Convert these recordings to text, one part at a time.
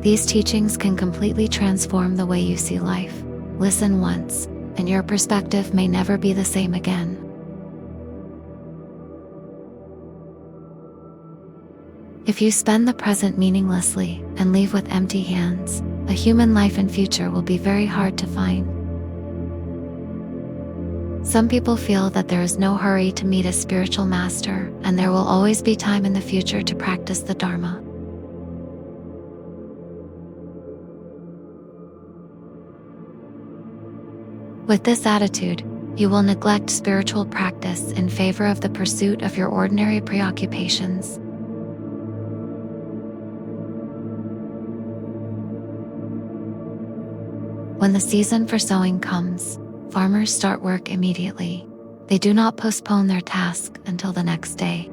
These teachings can completely transform the way you see life. Listen once, and your perspective may never be the same again. If you spend the present meaninglessly and leave with empty hands, a human life and future will be very hard to find. Some people feel that there is no hurry to meet a spiritual master, and there will always be time in the future to practice the Dharma. With this attitude, you will neglect spiritual practice in favor of the pursuit of your ordinary preoccupations. When the season for sowing comes, farmers start work immediately. They do not postpone their task until the next day.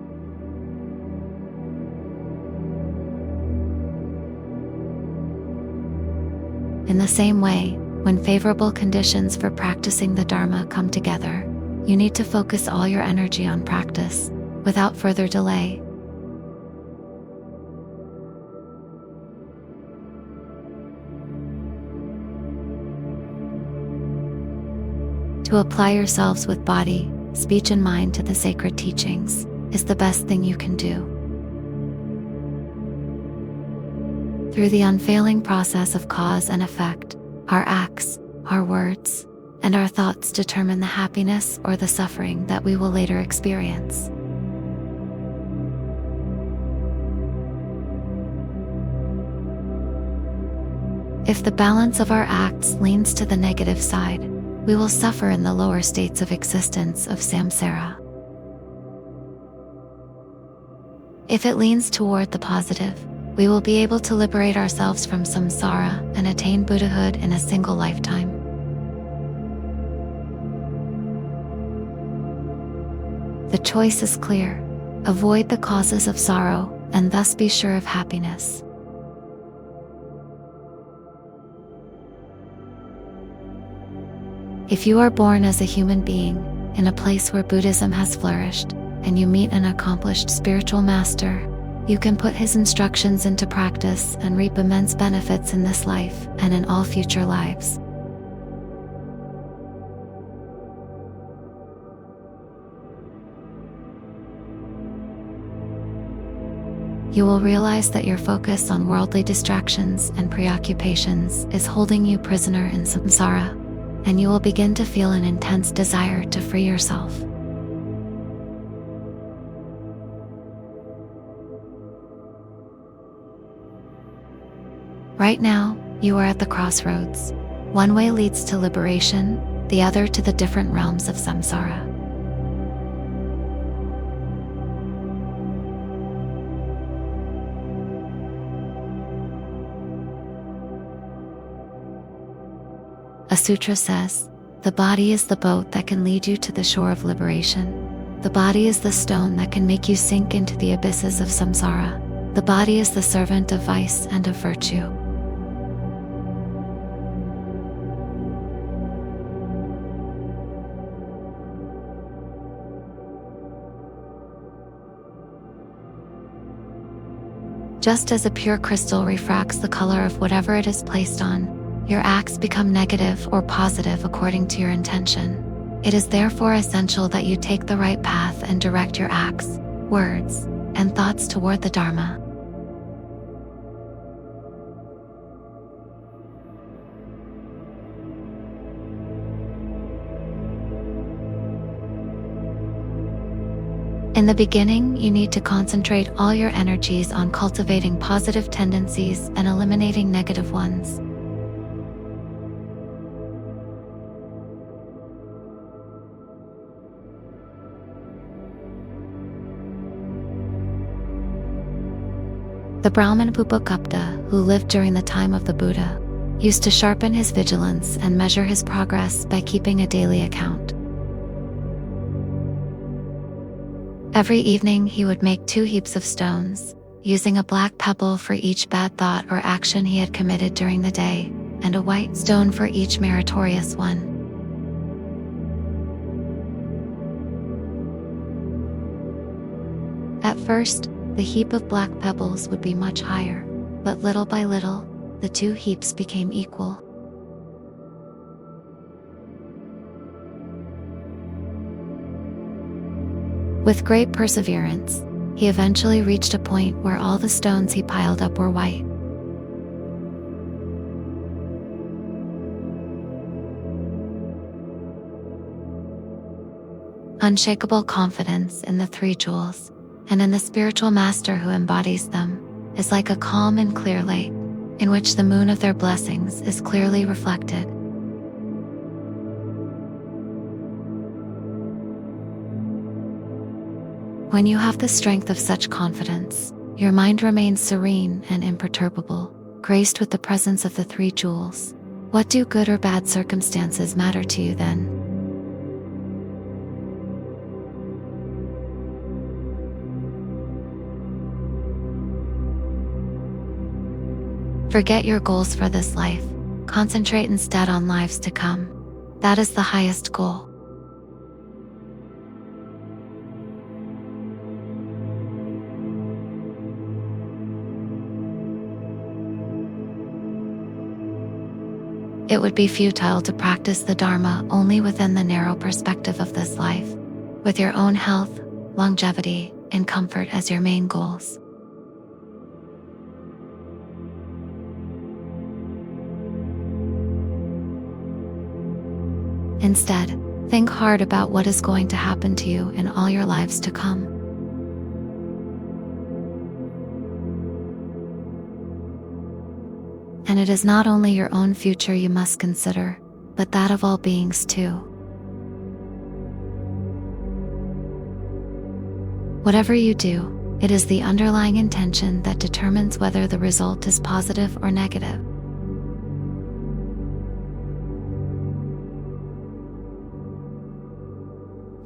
In the same way, when favorable conditions for practicing the Dharma come together, you need to focus all your energy on practice, without further delay. To apply yourselves with body, speech, and mind to the sacred teachings is the best thing you can do. Through the unfailing process of cause and effect, our acts, our words, and our thoughts determine the happiness or the suffering that we will later experience. If the balance of our acts leans to the negative side, we will suffer in the lower states of existence of samsara. If it leans toward the positive, we will be able to liberate ourselves from samsara and attain Buddhahood in a single lifetime. The choice is clear. Avoid the causes of sorrow, and thus be sure of happiness. If you are born as a human being, in a place where Buddhism has flourished, and you meet an accomplished spiritual master, you can put his instructions into practice and reap immense benefits in this life and in all future lives. You will realize that your focus on worldly distractions and preoccupations is holding you prisoner in samsara, and you will begin to feel an intense desire to free yourself. Right now, you are at the crossroads. One way leads to liberation, the other to the different realms of samsara. A sutra says, "The body is the boat that can lead you to the shore of liberation. The body is the stone that can make you sink into the abysses of samsara. The body is the servant of vice and of virtue." Just as a pure crystal refracts the color of whatever it is placed on, your acts become negative or positive according to your intention. It is therefore essential that you take the right path and direct your acts, words, and thoughts toward the Dharma. In the beginning, you need to concentrate all your energies on cultivating positive tendencies and eliminating negative ones. The Brahmin Bhupagupta, who lived during the time of the Buddha, used to sharpen his vigilance and measure his progress by keeping a daily account. Every evening he would make 2 heaps of stones, using a black pebble for each bad thought or action he had committed during the day, and a white stone for each meritorious one. At first, the heap of black pebbles would be much higher, but little by little, the two heaps became equal. With great perseverance, he eventually reached a point where all the stones he piled up were white. Unshakable confidence in the three jewels and in the spiritual master who embodies them is like a calm and clear lake in which the moon of their blessings is clearly reflected. When you have the strength of such confidence, your mind remains serene and imperturbable, graced with the presence of the three jewels. What do good or bad circumstances matter to you then? Forget your goals for this life. Concentrate instead on lives to come. That is the highest goal. It would be futile to practice the Dharma only within the narrow perspective of this life, with your own health, longevity, and comfort as your main goals. Instead, think hard about what is going to happen to you in all your lives to come. And it is not only your own future you must consider, but that of all beings too. Whatever you do, it is the underlying intention that determines whether the result is positive or negative.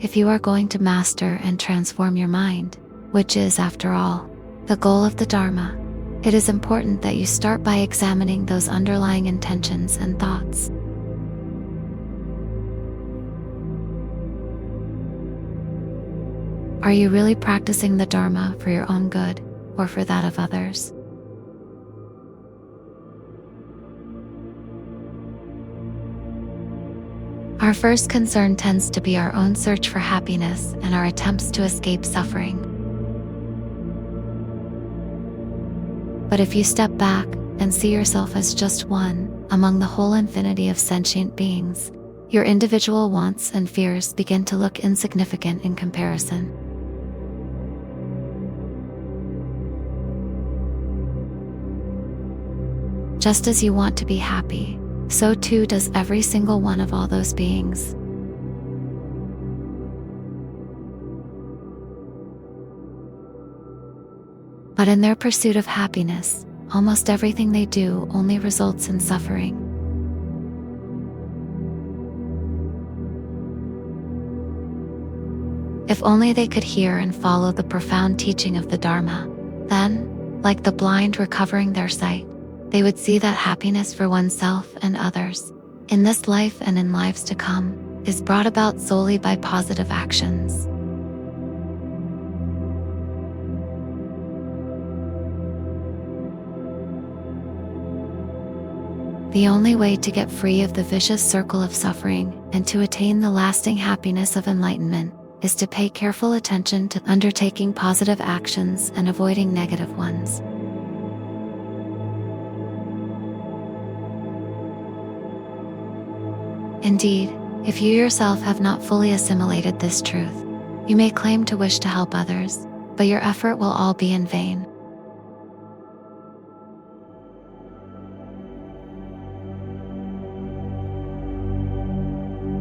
If you are going to master and transform your mind, which is, after all, the goal of the Dharma, it is important that you start by examining those underlying intentions and thoughts. Are you really practicing the Dharma for your own good or for that of others? Our first concern tends to be our own search for happiness and our attempts to escape suffering. But if you step back and see yourself as just one among the whole infinity of sentient beings, your individual wants and fears begin to look insignificant in comparison. Just as you want to be happy, so too does every single one of all those beings. But in their pursuit of happiness, almost everything they do only results in suffering. If only they could hear and follow the profound teaching of the Dharma, then, like the blind recovering their sight, they would see that happiness for oneself and others, in this life and in lives to come, is brought about solely by positive actions. The only way to get free of the vicious circle of suffering and to attain the lasting happiness of enlightenment is to pay careful attention to undertaking positive actions and avoiding negative ones. Indeed, if you yourself have not fully assimilated this truth, you may claim to wish to help others, but your effort will all be in vain.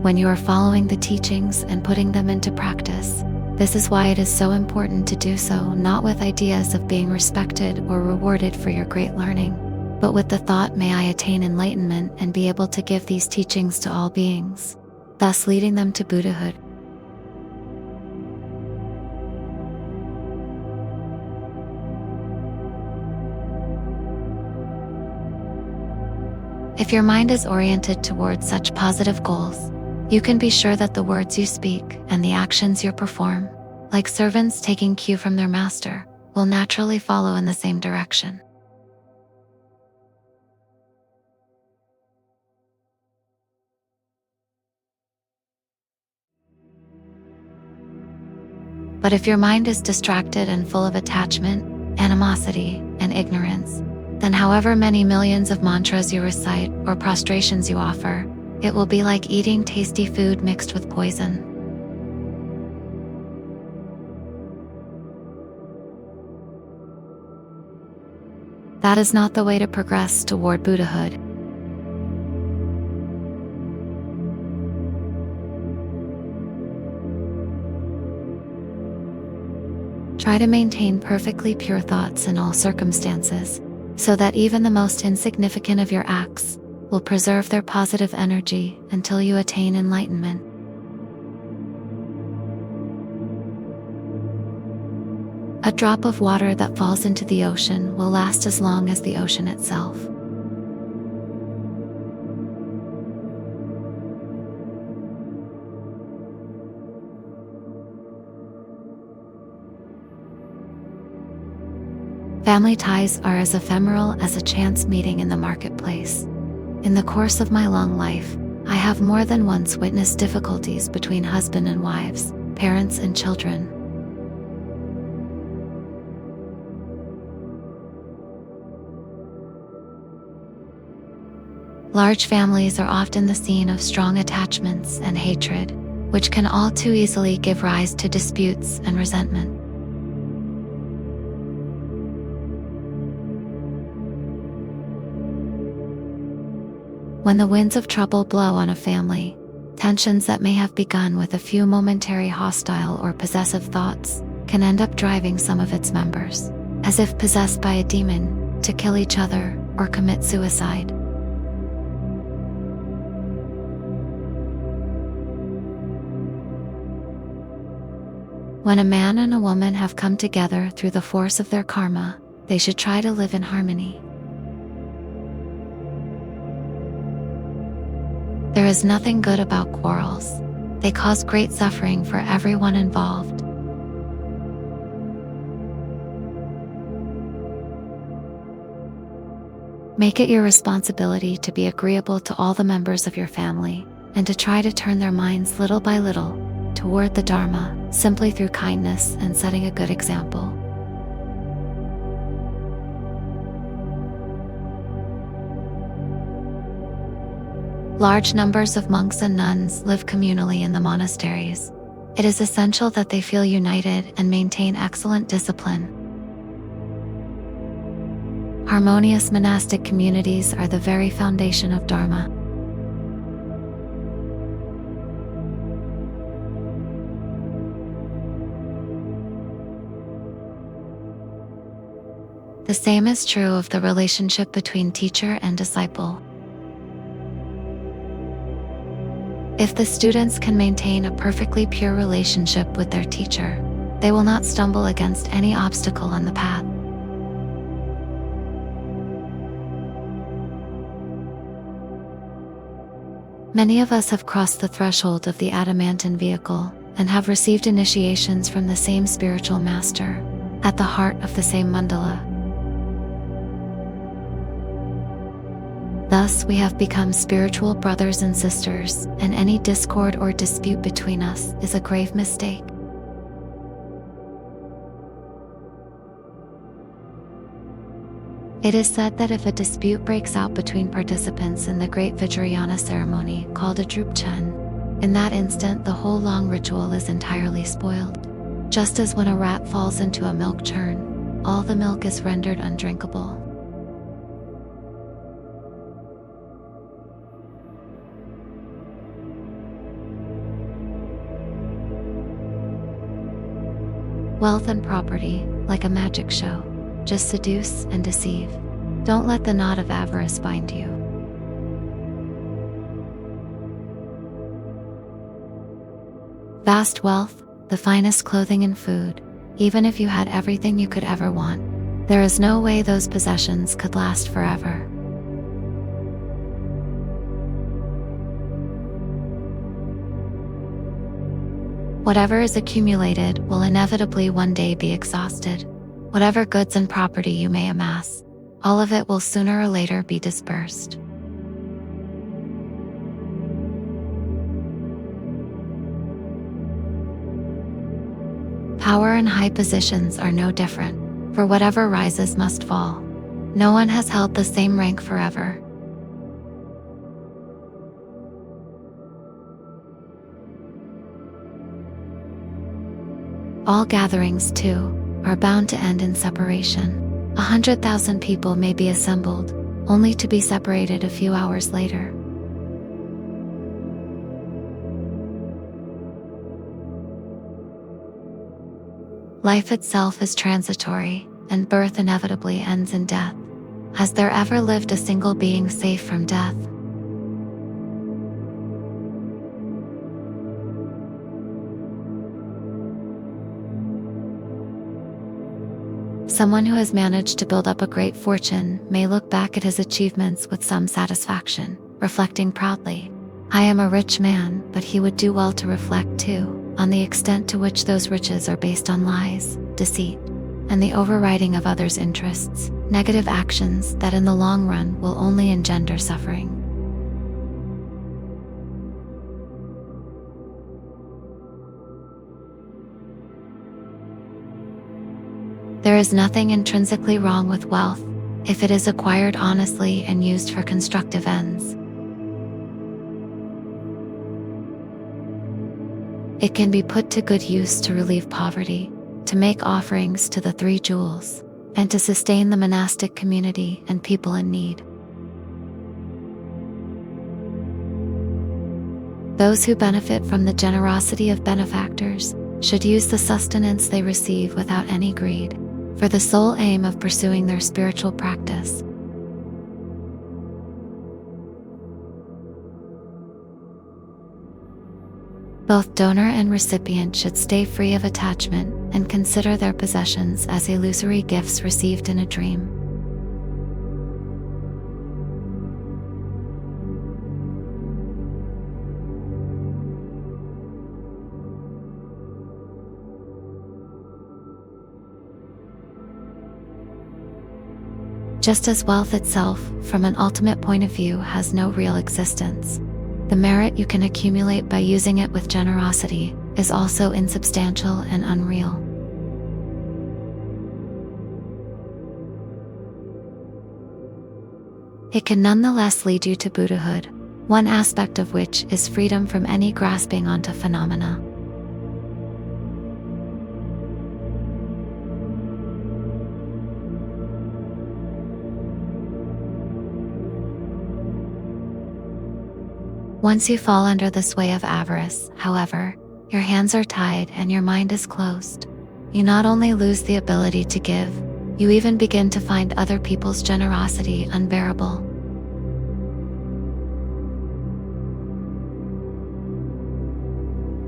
When you are following the teachings and putting them into practice, this is why it is so important to do so not with ideas of being respected or rewarded for your great learning, but with the thought, may I attain enlightenment and be able to give these teachings to all beings, thus leading them to Buddhahood. If your mind is oriented towards such positive goals, you can be sure that the words you speak and the actions you perform, like servants taking cue from their master, will naturally follow in the same direction. But if your mind is distracted and full of attachment, animosity, and ignorance, then however many millions of mantras you recite or prostrations you offer, it will be like eating tasty food mixed with poison. That is not the way to progress toward Buddhahood. Try to maintain perfectly pure thoughts in all circumstances, so that even the most insignificant of your acts will preserve their positive energy until you attain enlightenment. A drop of water that falls into the ocean will last as long as the ocean itself. Family ties are as ephemeral as a chance meeting in the marketplace. In the course of my long life, I have more than once witnessed difficulties between husband and wives, parents and children. Large families are often the scene of strong attachments and hatred, which can all too easily give rise to disputes and resentment. When the winds of trouble blow on a family, tensions that may have begun with a few momentary hostile or possessive thoughts can end up driving some of its members, as if possessed by a demon, to kill each other or commit suicide. When a man and a woman have come together through the force of their karma, they should try to live in harmony. There is nothing good about quarrels. They cause great suffering for everyone involved. Make it your responsibility to be agreeable to all the members of your family and to try to turn their minds little by little toward the Dharma, simply through kindness and setting a good example. Large numbers of monks and nuns live communally in the monasteries. It is essential that they feel united and maintain excellent discipline. Harmonious monastic communities are the very foundation of Dharma. The same is true of the relationship between teacher and disciple. If the students can maintain a perfectly pure relationship with their teacher, they will not stumble against any obstacle on the path. Many of us have crossed the threshold of the adamantine vehicle and have received initiations from the same spiritual master, at the heart of the same mandala. Thus, we have become spiritual brothers and sisters, and any discord or dispute between us is a grave mistake. It is said that if a dispute breaks out between participants in the great Vajrayana ceremony called a Drupchen, in that instant the whole long ritual is entirely spoiled. Just as when a rat falls into a milk churn, all the milk is rendered undrinkable. Wealth and property, like a magic show, just seduce and deceive. Don't let the knot of avarice bind you. Vast wealth, the finest clothing and food, even if you had everything you could ever want, there is no way those possessions could last forever. Whatever is accumulated will inevitably one day be exhausted. Whatever goods and property you may amass, all of it will sooner or later be dispersed. Power and high positions are no different, for whatever rises must fall. No one has held the same rank forever. All gatherings, too, are bound to end in separation. 100,000 people may be assembled, only to be separated a few hours later. Life itself is transitory, and birth inevitably ends in death. Has there ever lived a single being safe from death? Someone who has managed to build up a great fortune may look back at his achievements with some satisfaction, reflecting proudly, "I am a rich man," but he would do well to reflect too on the extent to which those riches are based on lies, deceit, and the overriding of others' interests, negative actions that in the long run will only engender suffering. There is nothing intrinsically wrong with wealth if it is acquired honestly and used for constructive ends. It can be put to good use to relieve poverty, to make offerings to the three jewels, and to sustain the monastic community and people in need. Those who benefit from the generosity of benefactors should use the sustenance they receive without any greed, for the sole aim of pursuing their spiritual practice. Both donor and recipient should stay free of attachment and consider their possessions as illusory gifts received in a dream. Just as wealth itself, from an ultimate point of view, has no real existence, the merit you can accumulate by using it with generosity is also insubstantial and unreal. It can nonetheless lead you to Buddhahood, one aspect of which is freedom from any grasping onto phenomena. Once you fall under the sway of avarice, however, your hands are tied and your mind is closed. You not only lose the ability to give, you even begin to find other people's generosity unbearable.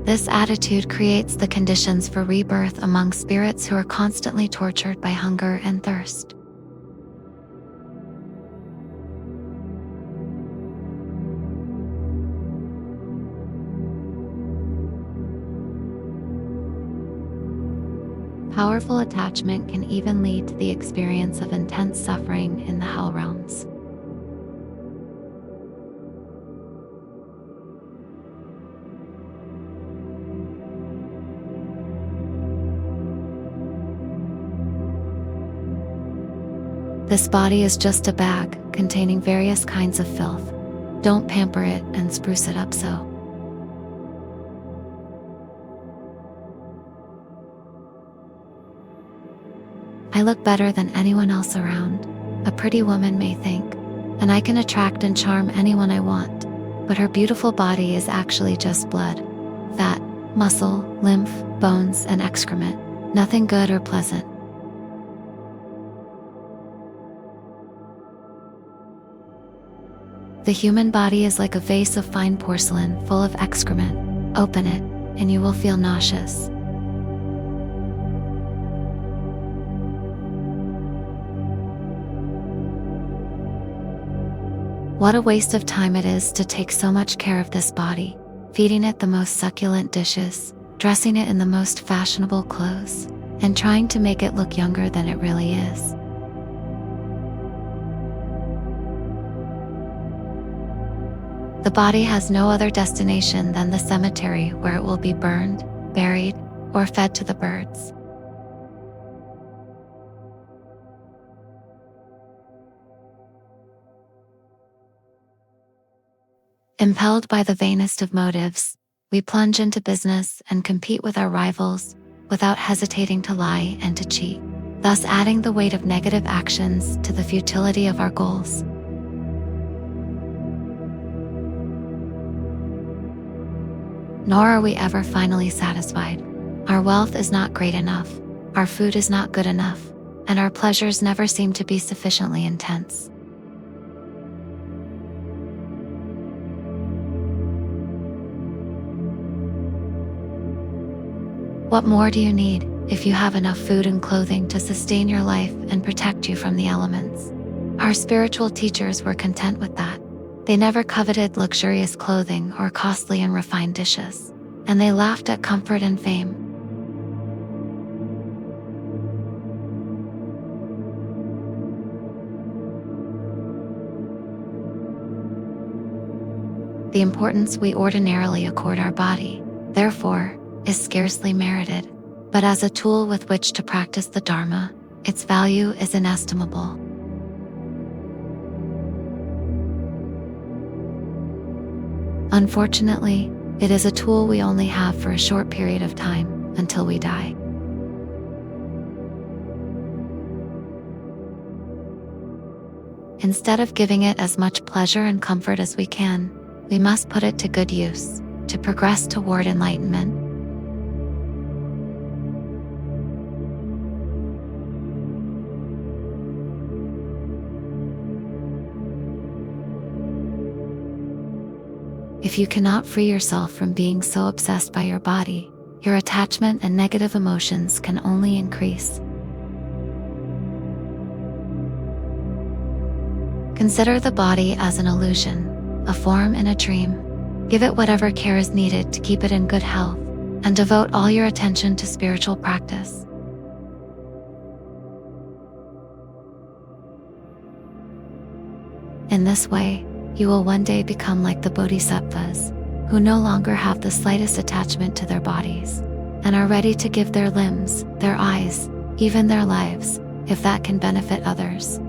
This attitude creates the conditions for rebirth among spirits who are constantly tortured by hunger and thirst. Powerful attachment can even lead to the experience of intense suffering in the hell realms. This body is just a bag containing various kinds of filth. Don't pamper it and spruce it up so. I look better than anyone else around, a pretty woman may think, and I can attract and charm anyone I want, but her beautiful body is actually just blood, fat, muscle, lymph, bones, and excrement, nothing good or pleasant. The human body is like a vase of fine porcelain full of excrement. Open it, and you will feel nauseous. What a waste of time it is to take so much care of this body, feeding it the most succulent dishes, dressing it in the most fashionable clothes, and trying to make it look younger than it really is. The body has no other destination than the cemetery where it will be burned, buried, or fed to the birds. Impelled by the vainest of motives, we plunge into business and compete with our rivals without hesitating to lie and to cheat, thus adding the weight of negative actions to the futility of our goals. Nor are we ever finally satisfied. Our wealth is not great enough, our food is not good enough, and our pleasures never seem to be sufficiently intense. What more do you need if you have enough food and clothing to sustain your life and protect you from the elements? Our spiritual teachers were content with that. They never coveted luxurious clothing or costly and refined dishes, and they laughed at comfort and fame. The importance we ordinarily accord our body, therefore, is scarcely merited, but as a tool with which to practice the Dharma, its value is inestimable. Unfortunately, it is a tool we only have for a short period of time, until we die. Instead of giving it as much pleasure and comfort as we can, we must put it to good use, to progress toward enlightenment. If you cannot free yourself from being so obsessed by your body, your attachment and negative emotions can only increase. Consider the body as an illusion, a form in a dream. Give it whatever care is needed to keep it in good health, and devote all your attention to spiritual practice. In this way, you will one day become like the bodhisattvas, who no longer have the slightest attachment to their bodies, and are ready to give their limbs, their eyes, even their lives, if that can benefit others.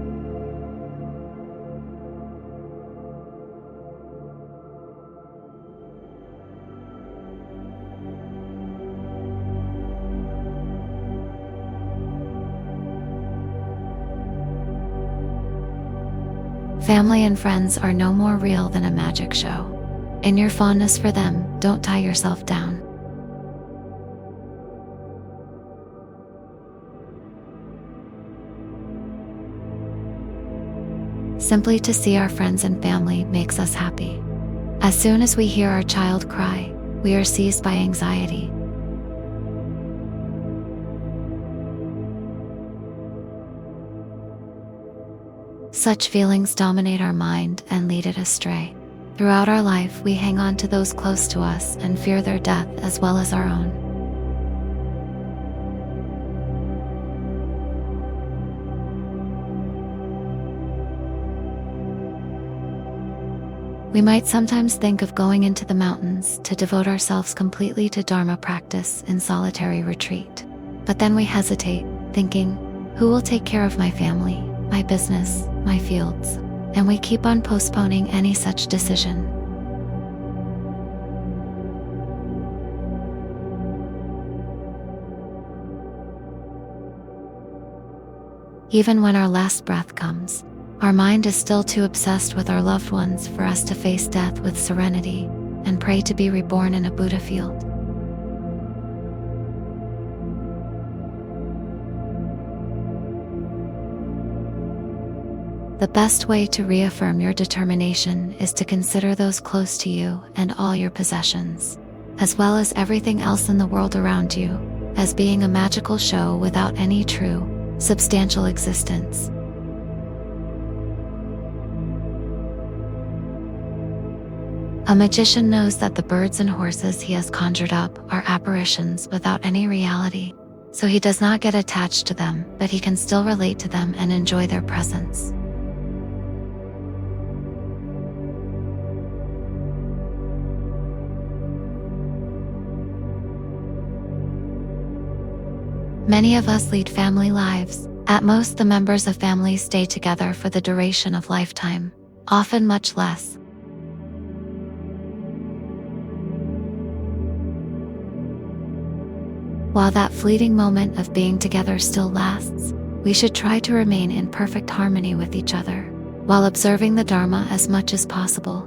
Family and friends are no more real than a magic show. In your fondness for them, don't tie yourself down. Simply to see our friends and family makes us happy. As soon as we hear our child cry, we are seized by anxiety. Such feelings dominate our mind and lead it astray. Throughout our life, we hang on to those close to us and fear their death as well as our own. We might sometimes think of going into the mountains to devote ourselves completely to Dharma practice in solitary retreat. But then we hesitate, thinking, who will take care of my family, my business, my fields? And we keep on postponing any such decision. Even when our last breath comes, our mind is still too obsessed with our loved ones for us to face death with serenity and pray to be reborn in a Buddha field. The best way to reaffirm your determination is to consider those close to you and all your possessions, as well as everything else in the world around you, as being a magical show without any true, substantial existence. A magician knows that the birds and horses he has conjured up are apparitions without any reality, so he does not get attached to them, but he can still relate to them and enjoy their presence. Many of us lead family lives. At most, the members of families stay together for the duration of lifetime, often much less. While that fleeting moment of being together still lasts, we should try to remain in perfect harmony with each other, while observing the Dharma as much as possible.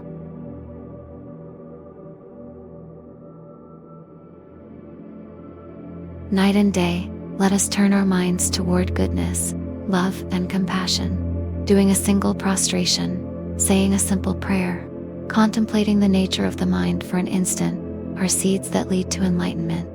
Night and day, let us turn our minds toward goodness, love, and compassion, doing a single prostration, saying a simple prayer, contemplating the nature of the mind for an instant, are seeds that lead to enlightenment.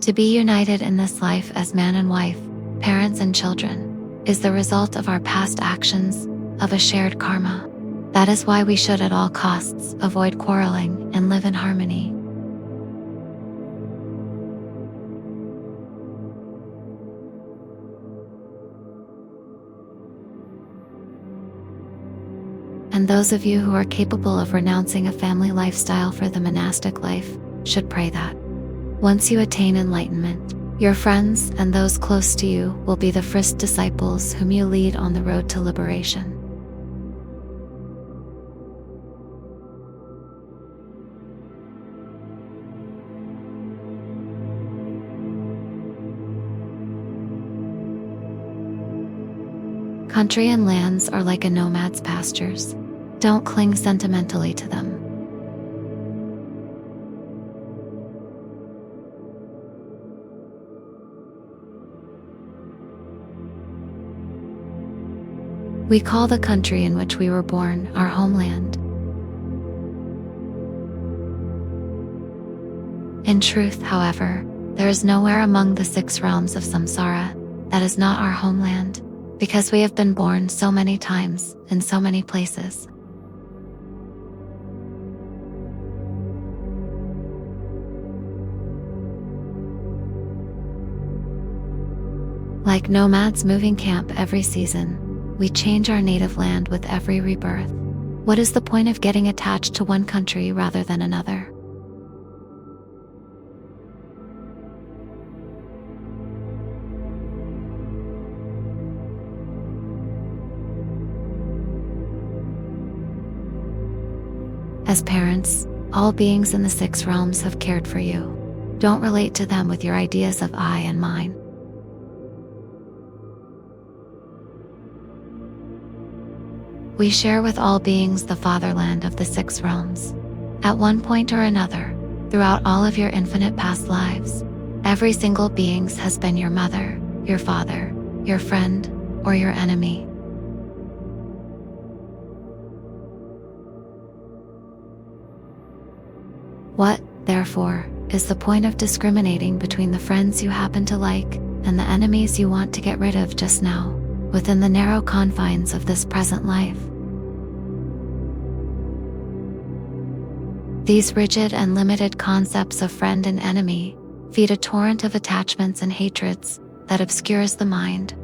To be united in this life as man and wife, parents and children, is the result of our past actions, of a shared karma. That is why we should at all costs avoid quarreling and live in harmony. And those of you who are capable of renouncing a family lifestyle for the monastic life should pray that, once you attain enlightenment, your friends and those close to you will be the first disciples whom you lead on the road to liberation. Country and lands are like a nomad's pastures. Don't cling sentimentally to them. We call the country in which we were born our homeland. In truth, however, there is nowhere among the 6 realms of samsara that is not our homeland, because we have been born so many times in so many places. Like nomads moving camp every season, we change our native land with every rebirth. What is the point of getting attached to one country rather than another? As parents, all beings in the 6 realms have cared for you. Don't relate to them with your ideas of I and mine. We share with all beings the fatherland of the 6 realms. At one point or another, throughout all of your infinite past lives, every single being has been your mother, your father, your friend, or your enemy. What, therefore, is the point of discriminating between the friends you happen to like and the enemies you want to get rid of just now, within the narrow confines of this present life? These rigid and limited concepts of friend and enemy feed a torrent of attachments and hatreds that obscures the mind.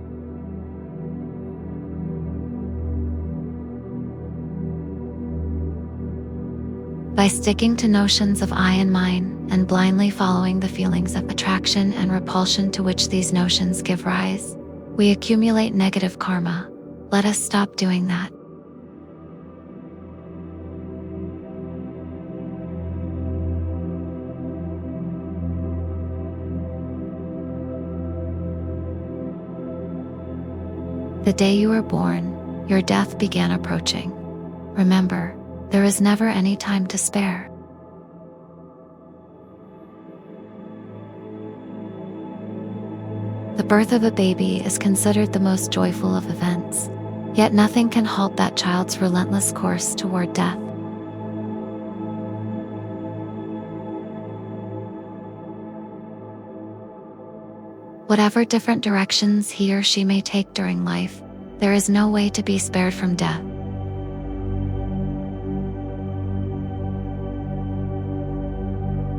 By sticking to notions of I and mine and blindly following the feelings of attraction and repulsion to which these notions give rise, we accumulate negative karma. Let us stop doing that. The day you were born, your death began approaching. Remember, there is never any time to spare. The birth of a baby is considered the most joyful of events, yet nothing can halt that child's relentless course toward death. Whatever different directions he or she may take during life, there is no way to be spared from death.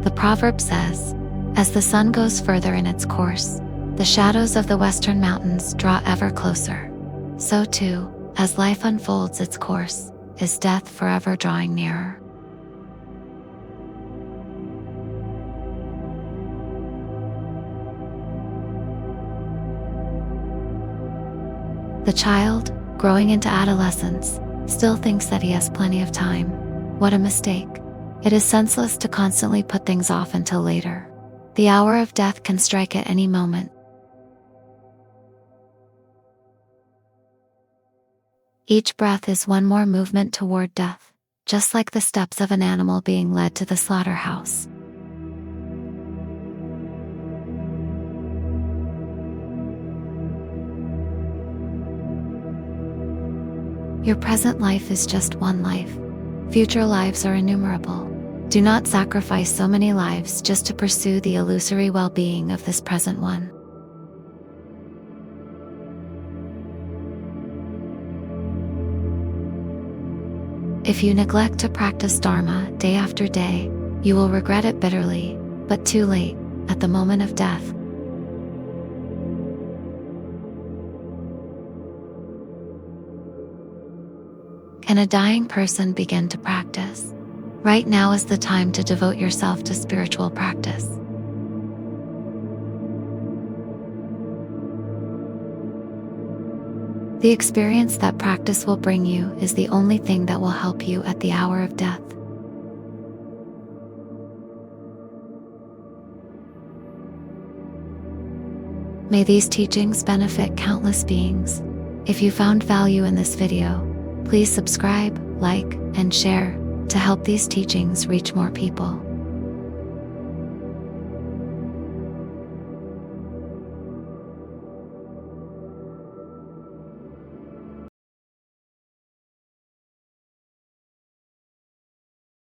The proverb says, as the sun goes further in its course, the shadows of the western mountains draw ever closer. So too, as life unfolds its course, is death forever drawing nearer. The child, growing into adolescence, still thinks that he has plenty of time. What a mistake. It is senseless to constantly put things off until later. The hour of death can strike at any moment. Each breath is one more movement toward death, just like the steps of an animal being led to the slaughterhouse. Your present life is just one life. Future lives are innumerable. Do not sacrifice so many lives just to pursue the illusory well-being of this present one. If you neglect to practice Dharma day after day, you will regret it bitterly, but too late, at the moment of death. Can a dying person begin to practice? Right now is the time to devote yourself to spiritual practice. The experience that practice will bring you is the only thing that will help you at the hour of death. May these teachings benefit countless beings. If you found value in this video, please subscribe, like, and share to help these teachings reach more people.